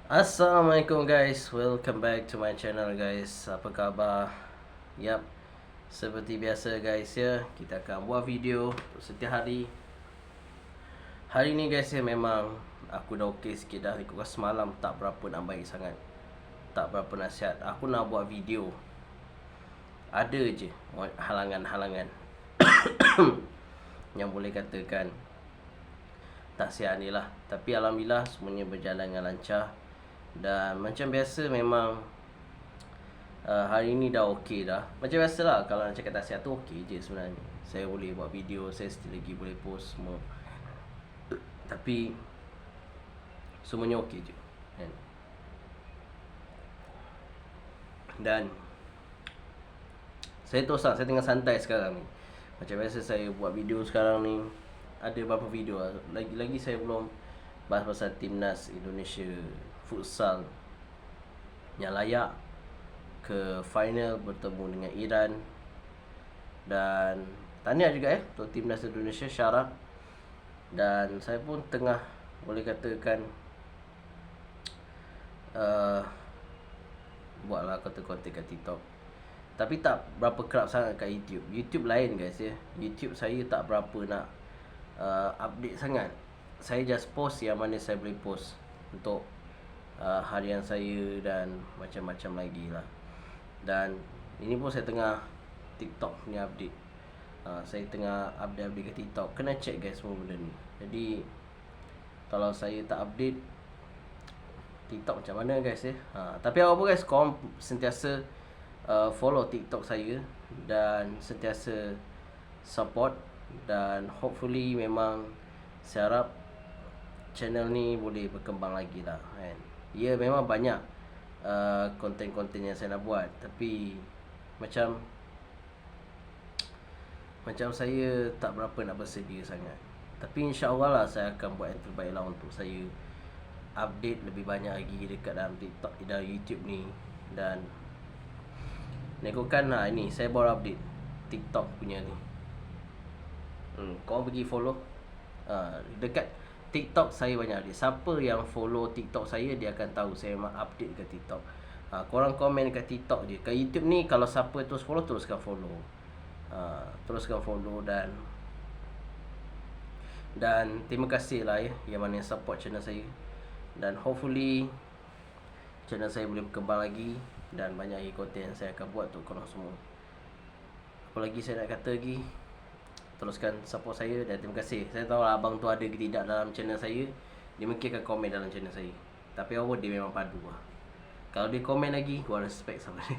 Assalamualaikum guys, welcome back to my channel guys. Apa khabar? Yap, seperti biasa guys ya, kita akan buat video untuk setiap hari. Hari ni guys ya, memang aku dah okey sikit dah. Ikut semalam tak berapa nak baik sangat, tak berapa nasihat. Aku nak buat video, ada je halangan-halangan yang boleh katakan tak sihat ni lah. Tapi Alhamdulillah semuanya berjalan dengan lancar. Dan macam biasa memang hari ni dah okey dah. Macam biasa lah, kalau nak cakap tak sihat tu okey je sebenarnya. Saya boleh buat video, saya still lagi boleh post semua. Tapi semuanya okey je kan? Dan saya terus saya tengah santai sekarang ni. Macam biasa saya buat video sekarang ni, ada beberapa video lah. Lagi saya belum bahas pasal Timnas Indonesia Futsal yang layak ke final bertemu dengan Iran. Dan tahniah juga untuk Timnas Indonesia syarat. Dan saya pun tengah boleh katakan buatlah konten-konten kat TikTok. Tapi tak berapa kerap sangat kat YouTube. YouTube lain guys ya. YouTube saya tak berapa nak update sangat. Saya just post yang mana saya boleh post untuk harian saya dan macam-macam lagi lah. Dan ini pun saya tengah TikTok ni update. Saya tengah update ke TikTok. Kena check guys semua benda ni. Jadi kalau saya tak update TikTok macam mana guys ya. Tapi apa guys, korang sentiasa follow TikTok saya dan sentiasa support. Dan hopefully memang saya harap channel ni boleh berkembang lagi lah kan. Ya memang banyak konten-konten yang saya nak buat, tapi macam saya tak berapa nak bersedia sangat. Tapi insya-Allah lah saya akan buat yang terbaik lah untuk saya update lebih banyak lagi dekat dalam TikTok dan YouTube ni. Dan ikutkan ini saya baru update TikTok punya ni. Kau pergi follow dekat TikTok saya banyak dia. Siapa yang follow TikTok saya, dia akan tahu saya memang update ke TikTok. Korang komen kat TikTok je. Kat YouTube ni kalau siapa terus follow, teruskan follow. Teruskan follow dan terima kasih lah ya yang mana yang support channel saya. Dan hopefully channel saya boleh berkembang lagi dan banyak lagi konten yang saya akan buat untuk korang semua. Apa lagi saya nak kata lagi? Teruskan support saya dan terima kasih. Saya tahu lah abang tu ada ke tidak dalam channel saya. Dia mungkin akan komen dalam channel saya. Tapi dia memang padu lah. Kalau dia komen lagi, gua respect sama dia.